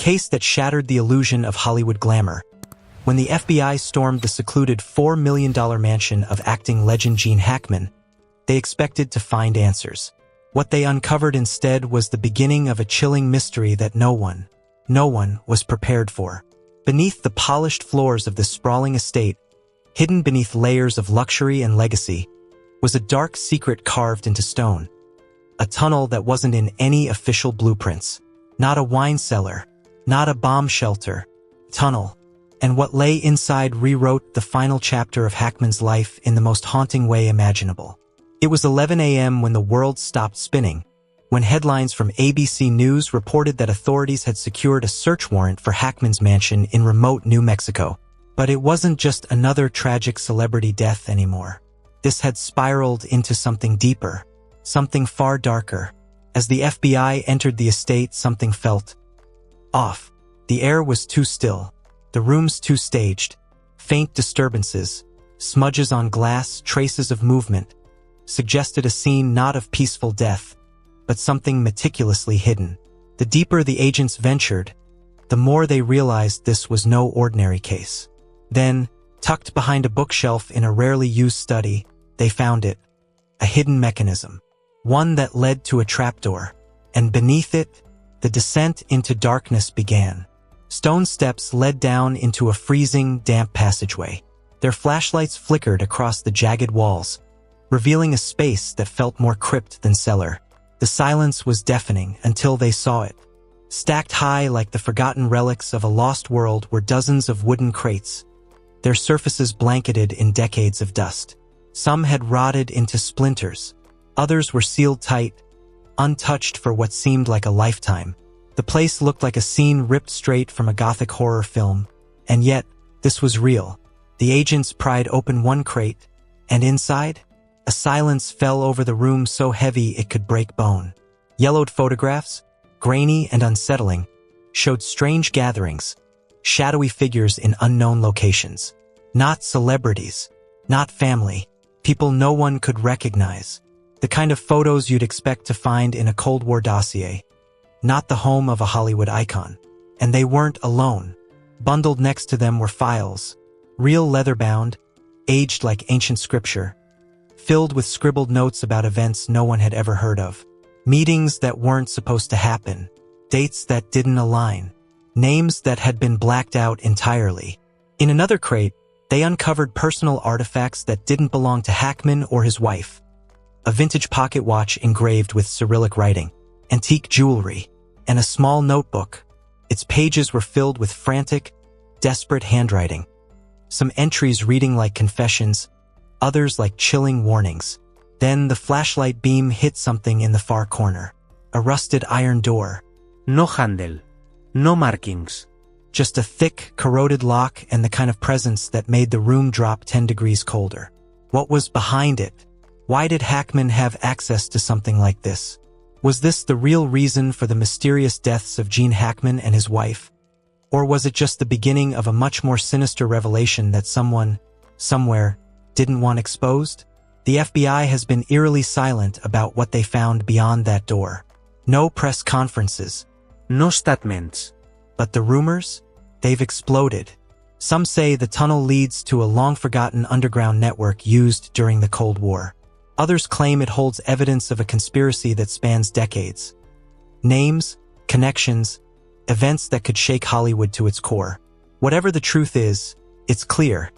case that shattered the illusion of Hollywood glamour. When the FBI stormed the secluded $4 million mansion of acting legend Gene Hackman, they expected to find answers. What they uncovered instead was the beginning of a chilling mystery that no one was prepared for. Beneath the polished floors of this sprawling estate, hidden beneath layers of luxury and legacy, was a dark secret carved into stone. A tunnel that wasn't in any official blueprints. Not a wine cellar, not a bomb shelter. Tunnel. And what lay inside rewrote the final chapter of Hackman's life in the most haunting way imaginable. It was 11 a.m. when the world stopped spinning, when headlines from ABC News reported that authorities had secured a search warrant for Hackman's mansion in remote New Mexico. But it wasn't just another tragic celebrity death anymore. This had spiraled into something deeper, something far darker. As the FBI entered the estate, something felt off. The air was too still, the rooms too staged. Faint disturbances, smudges on glass, traces of movement, suggested a scene not of peaceful death, but something meticulously hidden. The deeper the agents ventured, the more they realized this was no ordinary case. Then, tucked behind a bookshelf in a rarely used study, they found it, a hidden mechanism, one that led to a trapdoor, and beneath it, the descent into darkness began. Stone steps led down into a freezing, damp passageway. Their flashlights flickered across the jagged walls, revealing a space that felt more crypt than cellar. The silence was deafening until they saw it. Stacked high like the forgotten relics of a lost world were dozens of wooden crates, their surfaces blanketed in decades of dust. Some had rotted into splinters. Others were sealed tight, untouched for what seemed like a lifetime. The place looked like a scene ripped straight from a gothic horror film. And yet, this was real. The agents pried open one crate, and inside, a silence fell over the room so heavy it could break bone. Yellowed photographs, grainy and unsettling, showed strange gatherings, shadowy figures in unknown locations. Not celebrities, not family, people no one could recognize. The kind of photos you'd expect to find in a Cold War dossier. Not the home of a Hollywood icon. And they weren't alone. Bundled next to them were files, real leather-bound, aged like ancient scripture, filled with scribbled notes about events no one had ever heard of. Meetings that weren't supposed to happen, dates that didn't align, names that had been blacked out entirely. In another crate, they uncovered personal artifacts that didn't belong to Hackman or his wife. A vintage pocket watch engraved with Cyrillic writing, antique jewelry, and a small notebook. Its pages were filled with frantic, desperate handwriting. Some entries reading like confessions, others like chilling warnings. Then the flashlight beam hit something in the far corner. A rusted iron door. No handle. No markings. Just a thick, corroded lock and the kind of presence that made the room drop 10 degrees colder. What was behind it? Why did Hackman have access to something like this? Was this the real reason for the mysterious deaths of Gene Hackman and his wife? Or was it just the beginning of a much more sinister revelation that someone, somewhere, didn't want exposed? The FBI has been eerily silent about what they found beyond that door. No press conferences. No statements. But the rumors? They've exploded. Some say the tunnel leads to a long-forgotten underground network used during the Cold War. Others claim it holds evidence of a conspiracy that spans decades. Names, connections, events that could shake Hollywood to its core. Whatever the truth is, it's clear.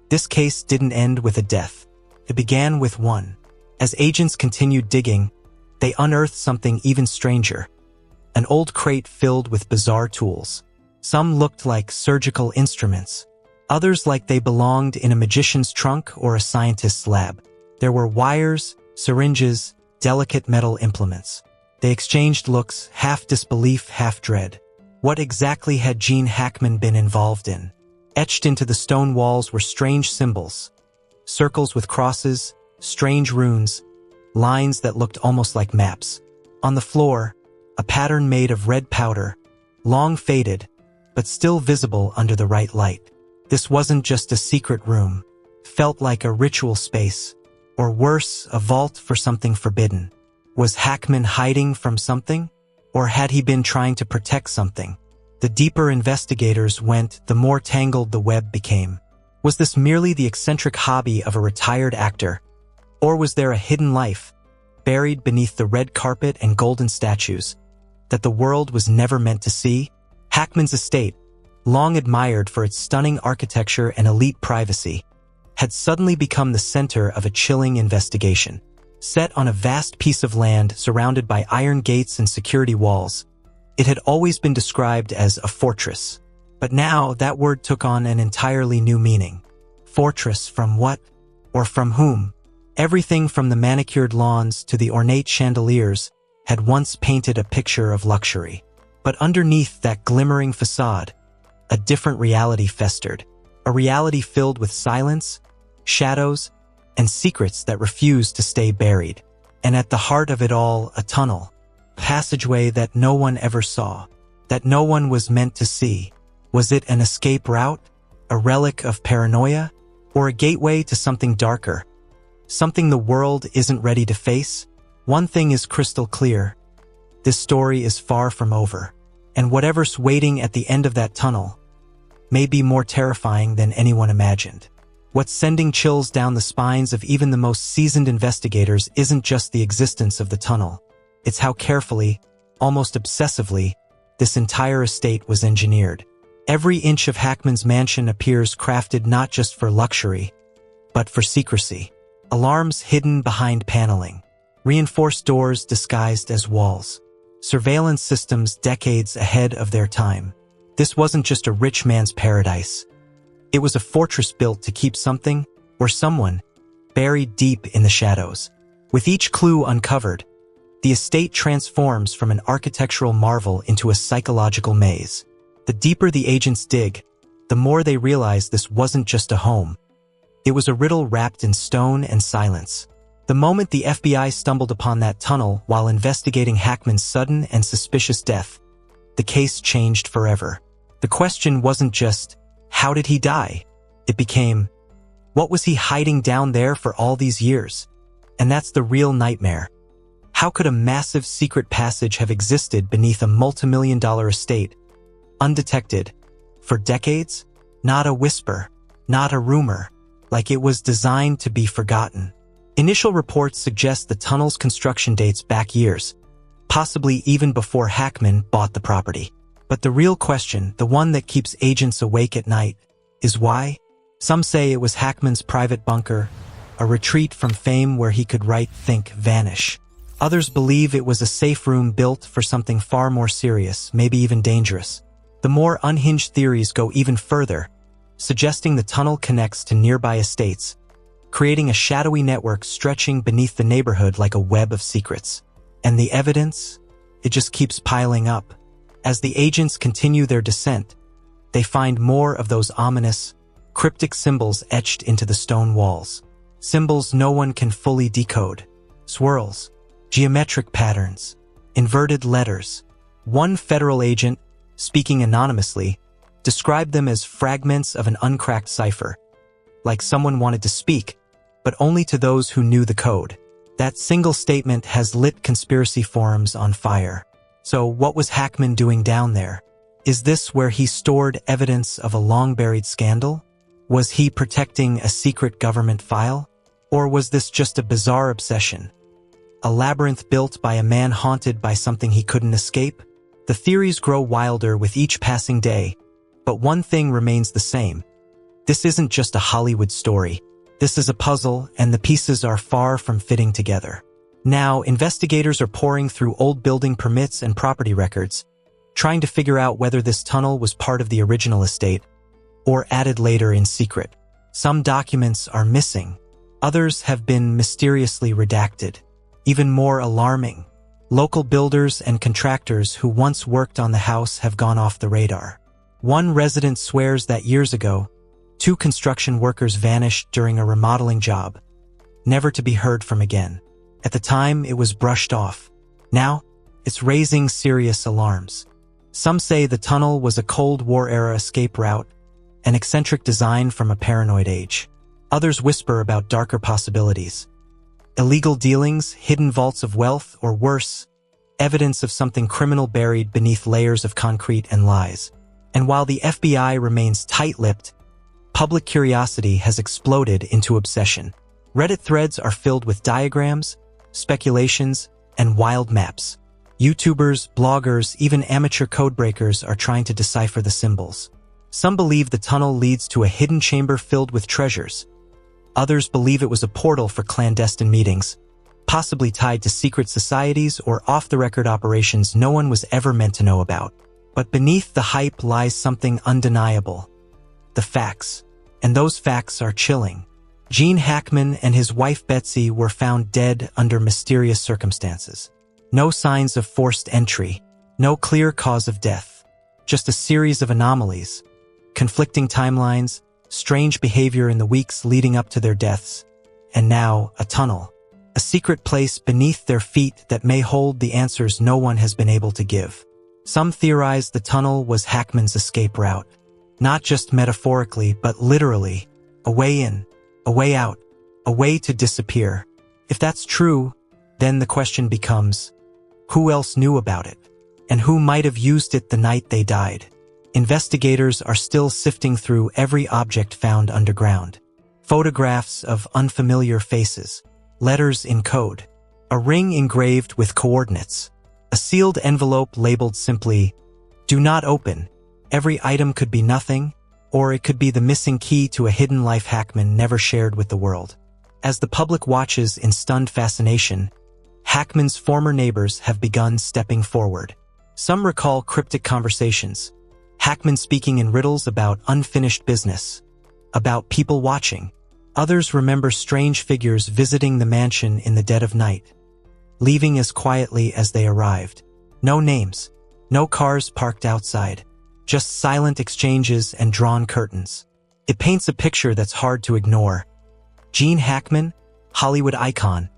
This case didn't end with a death. It began with one. As agents continued digging, they unearthed something even stranger. An old crate filled with bizarre tools. Some looked like surgical instruments. Others like they belonged in a magician's trunk or a scientist's lab. There were wires, syringes, delicate metal implements. They exchanged looks, half disbelief, half dread. What exactly had Gene Hackman been involved in? Etched into the stone walls were strange symbols. Circles with crosses, strange runes, lines that looked almost like maps. On the floor, a pattern made of red powder, long faded, but still visible under the right light. This wasn't just a secret room. Felt like a ritual space. Or worse, a vault for something forbidden. Was Hackman hiding from something? Or had he been trying to protect something? The deeper investigators went, the more tangled the web became. Was this merely the eccentric hobby of a retired actor? Or was there a hidden life, buried beneath the red carpet and golden statues, that the world was never meant to see? Hackman's estate, long admired for its stunning architecture and elite privacy, had suddenly become the center of a chilling investigation. Set on a vast piece of land surrounded by iron gates and security walls, it had always been described as a fortress. But now that word took on an entirely new meaning. Fortress from what? Or from whom? Everything from the manicured lawns to the ornate chandeliers had once painted a picture of luxury. But underneath that glimmering facade, a different reality festered. A reality filled with silence, shadows, and secrets that refused to stay buried. And at the heart of it all, a tunnel. Passageway that no one ever saw, that no one was meant to see. Was it an escape route, a relic of paranoia, or a gateway to something darker? Something the world isn't ready to face? One thing is crystal clear. This story is far from over, and whatever's waiting at the end of that tunnel may be more terrifying than anyone imagined. What's sending chills down the spines of even the most seasoned investigators isn't just the existence of the tunnel. It's how carefully, almost obsessively, this entire estate was engineered. Every inch of Hackman's mansion appears crafted not just for luxury, but for secrecy. Alarms hidden behind paneling, reinforced doors disguised as walls, surveillance systems decades ahead of their time. This wasn't just a rich man's paradise. It was a fortress built to keep something, or someone, buried deep in the shadows. With each clue uncovered, the estate transforms from an architectural marvel into a psychological maze. The deeper the agents dig, the more they realize this wasn't just a home. It was a riddle wrapped in stone and silence. The moment the FBI stumbled upon that tunnel while investigating Hackman's sudden and suspicious death, the case changed forever. The question wasn't just, how did he die? It became, what was he hiding down there for all these years? And that's the real nightmare. How could a massive secret passage have existed beneath a multimillion-dollar estate, undetected, for decades? Not a whisper, not a rumor, like it was designed to be forgotten. Initial reports suggest the tunnel's construction dates back years, possibly even before Hackman bought the property. But the real question, the one that keeps agents awake at night, is why? Some say it was Hackman's private bunker, a retreat from fame where he could write, think, vanish. Others believe it was a safe room built for something far more serious, maybe even dangerous. The more unhinged theories go even further, suggesting the tunnel connects to nearby estates, creating a shadowy network stretching beneath the neighborhood like a web of secrets. And the evidence? It just keeps piling up. As the agents continue their descent, they find more of those ominous, cryptic symbols etched into the stone walls. Symbols no one can fully decode. Swirls, geometric patterns, inverted letters. One federal agent, speaking anonymously, described them as fragments of an uncracked cipher, like someone wanted to speak, but only to those who knew the code. That single statement has lit conspiracy forums on fire. So what was Hackman doing down there? Is this where he stored evidence of a long-buried scandal? Was he protecting a secret government file? Or was this just a bizarre obsession? A labyrinth built by a man haunted by something he couldn't escape? The theories grow wilder with each passing day, but one thing remains the same. This isn't just a Hollywood story. This is a puzzle, and the pieces are far from fitting together. Now, investigators are poring through old building permits and property records, trying to figure out whether this tunnel was part of the original estate, or added later in secret. Some documents are missing. Others have been mysteriously redacted. Even more alarming, local builders and contractors who once worked on the house have gone off the radar. One resident swears that years ago, 2 construction workers vanished during a remodeling job, never to be heard from again. At the time, it was brushed off. Now, it's raising serious alarms. Some say the tunnel was a Cold War-era escape route, an eccentric design from a paranoid age. Others whisper about darker possibilities. Illegal dealings, hidden vaults of wealth, or worse, evidence of something criminal buried beneath layers of concrete and lies. And while the FBI remains tight-lipped, public curiosity has exploded into obsession. Reddit threads are filled with diagrams, speculations, and wild maps. YouTubers, bloggers, even amateur codebreakers are trying to decipher the symbols. Some believe the tunnel leads to a hidden chamber filled with treasures. Others believe it was a portal for clandestine meetings, possibly tied to secret societies or off-the-record operations no one was ever meant to know about. But beneath the hype lies something undeniable: the facts. And those facts are chilling. Gene Hackman and his wife Betsy were found dead under mysterious circumstances. No signs of forced entry, no clear cause of death, just a series of anomalies, conflicting timelines, strange behavior in the weeks leading up to their deaths, and now a tunnel, a secret place beneath their feet that may hold the answers no one has been able to give. Some theorize the tunnel was Hackman's escape route, not just metaphorically but literally, a way in, a way out, a way to disappear. If that's true, then the question becomes, who else knew about it? And who might have used it the night they died? Investigators are still sifting through every object found underground. Photographs of unfamiliar faces, letters in code, a ring engraved with coordinates, a sealed envelope labeled simply, "Do not open." Every item could be nothing, or it could be the missing key to a hidden life Hackman never shared with the world. As the public watches in stunned fascination, Hackman's former neighbors have begun stepping forward. Some recall cryptic conversations, Hackman speaking in riddles about unfinished business, about people watching. Others remember strange figures visiting the mansion in the dead of night, leaving as quietly as they arrived. No names, no cars parked outside, just silent exchanges and drawn curtains. It paints a picture that's hard to ignore. Gene Hackman, Hollywood icon,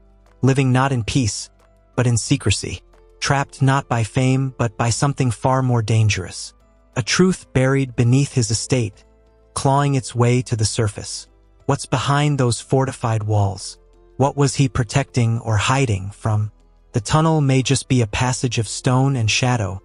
living not in peace, but in secrecy, trapped not by fame, but by something far more dangerous. A truth buried beneath his estate, clawing its way to the surface. What's behind those fortified walls? What was he protecting or hiding from? The tunnel may just be a passage of stone and shadow,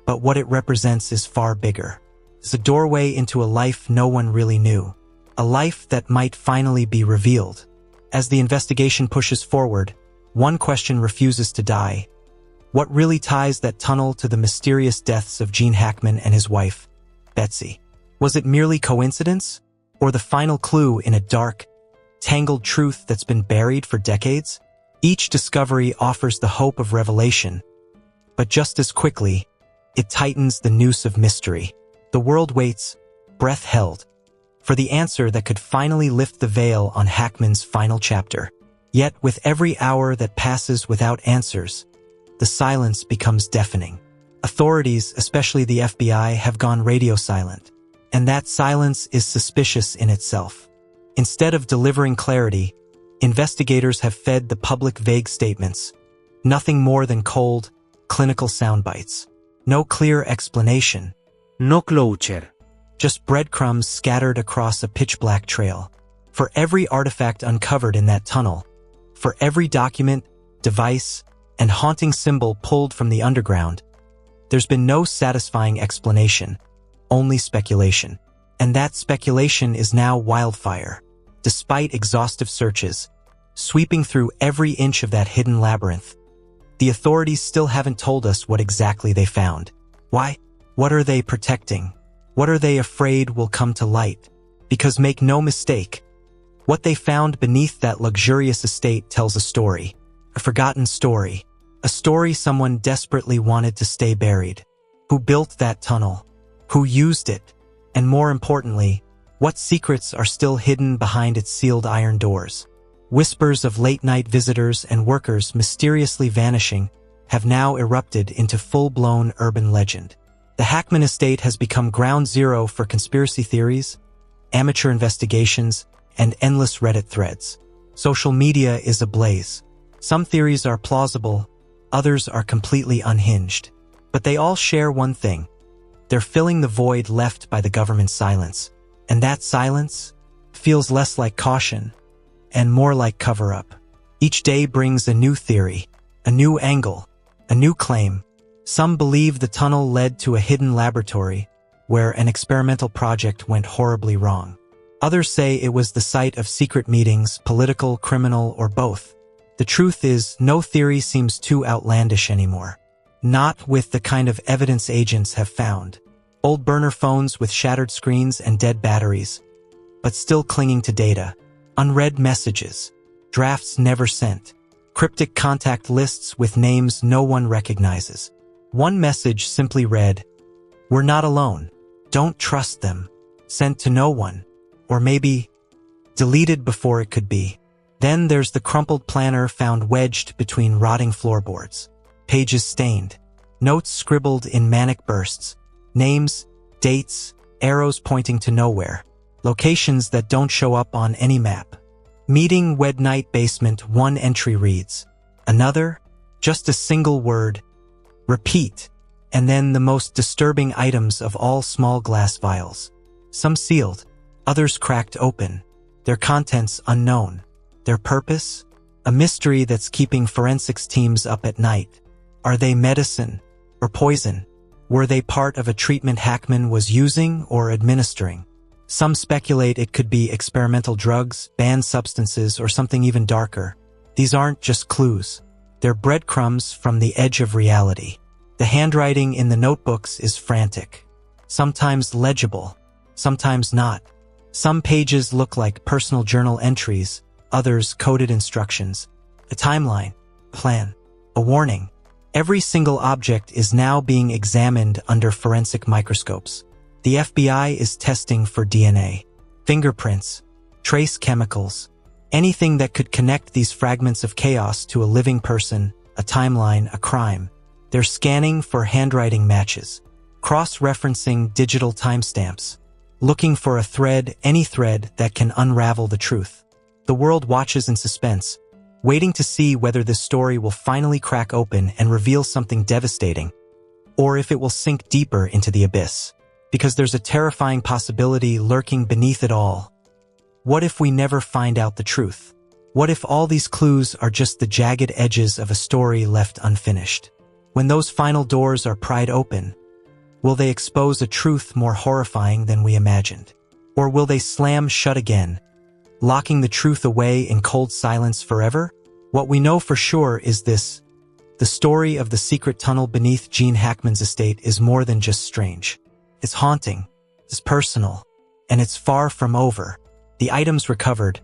but what it represents is far bigger. It's a doorway into a life no one really knew, a life that might finally be revealed. As the investigation pushes forward, one question refuses to die. What really ties that tunnel to the mysterious deaths of Gene Hackman and his wife, Betsy? Was it merely coincidence, or the final clue in a dark, tangled truth that's been buried for decades? Each discovery offers the hope of revelation, but just as quickly, it tightens the noose of mystery. The world waits, breath held, for the answer that could finally lift the veil on Hackman's final chapter. Yet with every hour that passes without answers, the silence becomes deafening. Authorities, especially the FBI, have gone radio silent, and that silence is suspicious in itself. Instead of delivering clarity, investigators have fed the public vague statements, nothing more than cold, clinical soundbites. No clear explanation. No closure. Just breadcrumbs scattered across a pitch-black trail. For every artifact uncovered in that tunnel, for every document, device, and haunting symbol pulled from the underground, there's been no satisfying explanation, only speculation. And that speculation is now wildfire. Despite exhaustive searches, sweeping through every inch of that hidden labyrinth, the authorities still haven't told us what exactly they found. Why? What are they protecting? What are they afraid will come to light? Because make no mistake, what they found beneath that luxurious estate tells a story, a forgotten story, a story someone desperately wanted to stay buried. Who built that tunnel? Who used it? And more importantly, what secrets are still hidden behind its sealed iron doors? Whispers of late-night visitors and workers mysteriously vanishing have now erupted into full-blown urban legend. The Hackman estate has become ground zero for conspiracy theories, amateur investigations, and endless Reddit threads. Social media is ablaze. Some theories are plausible, others are completely unhinged. But they all share one thing. They're filling the void left by the government's silence. And that silence feels less like caution and more like cover-up. Each day brings a new theory, a new angle, a new claim. Some believe the tunnel led to a hidden laboratory, where an experimental project went horribly wrong. Others say it was the site of secret meetings, political, criminal, or both. The truth is, no theory seems too outlandish anymore. Not with the kind of evidence agents have found. Old burner phones with shattered screens and dead batteries, but still clinging to data. Unread messages. Drafts never sent. Cryptic contact lists with names no one recognizes. One message simply read, "We're not alone. Don't trust them." Sent to no one. Or maybe deleted before it could be. Then there's the crumpled planner found wedged between rotting floorboards. Pages stained. Notes scribbled in manic bursts. Names, dates, arrows pointing to nowhere. Locations that don't show up on any map. Meeting Wed Night Basement, one entry reads. Another, just a single word. Repeat. And then the most disturbing items of all, small glass vials. Some sealed, others cracked open. Their contents unknown. Their purpose? A mystery that's keeping forensics teams up at night. Are they medicine or poison? Were they part of a treatment Hackman was using or administering? Some speculate it could be experimental drugs, banned substances, or something even darker. These aren't just clues. They're breadcrumbs from the edge of reality. The handwriting in the notebooks is frantic. Sometimes legible, sometimes not. Some pages look like personal journal entries, others coded instructions. A timeline, plan, a warning. Every single object is now being examined under forensic microscopes. The FBI is testing for DNA, fingerprints, trace chemicals, anything that could connect these fragments of chaos to a living person, a timeline, a crime. They're scanning for handwriting matches, cross-referencing digital timestamps, looking for a thread, any thread that can unravel the truth. The world watches in suspense, waiting to see whether this story will finally crack open and reveal something devastating, or if it will sink deeper into the abyss. Because there's a terrifying possibility lurking beneath it all. What if we never find out the truth? What if all these clues are just the jagged edges of a story left unfinished? When those final doors are pried open, will they expose a truth more horrifying than we imagined? Or will they slam shut again, locking the truth away in cold silence forever? What we know for sure is this. The story of the secret tunnel beneath Gene Hackman's estate is more than just strange. It's haunting, it's personal, and it's far from over. The items recovered,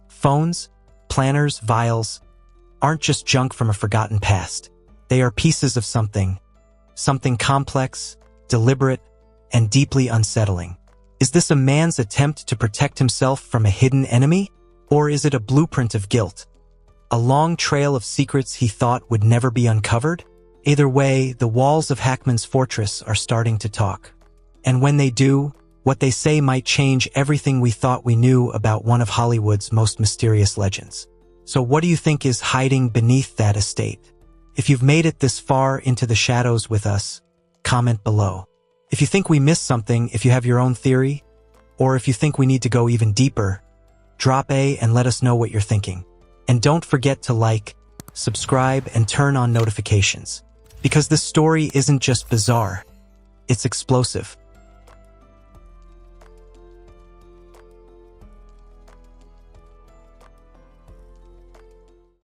phones, planners, vials, aren't just junk from a forgotten past. They are pieces of something complex, deliberate, and deeply unsettling. Is this a man's attempt to protect himself from a hidden enemy? Or is it a blueprint of guilt? A long trail of secrets he thought would never be uncovered? Either way, the walls of Hackman's fortress are starting to talk. And when they do, what they say might change everything we thought we knew about one of Hollywood's most mysterious legends. So what do you think is hiding beneath that estate? If you've made it this far into the shadows with us, comment below. If you think we missed something, if you have your own theory, or if you think we need to go even deeper, drop a and let us know what you're thinking. And don't forget to like, subscribe, and turn on notifications. Because this story isn't just bizarre, it's explosive.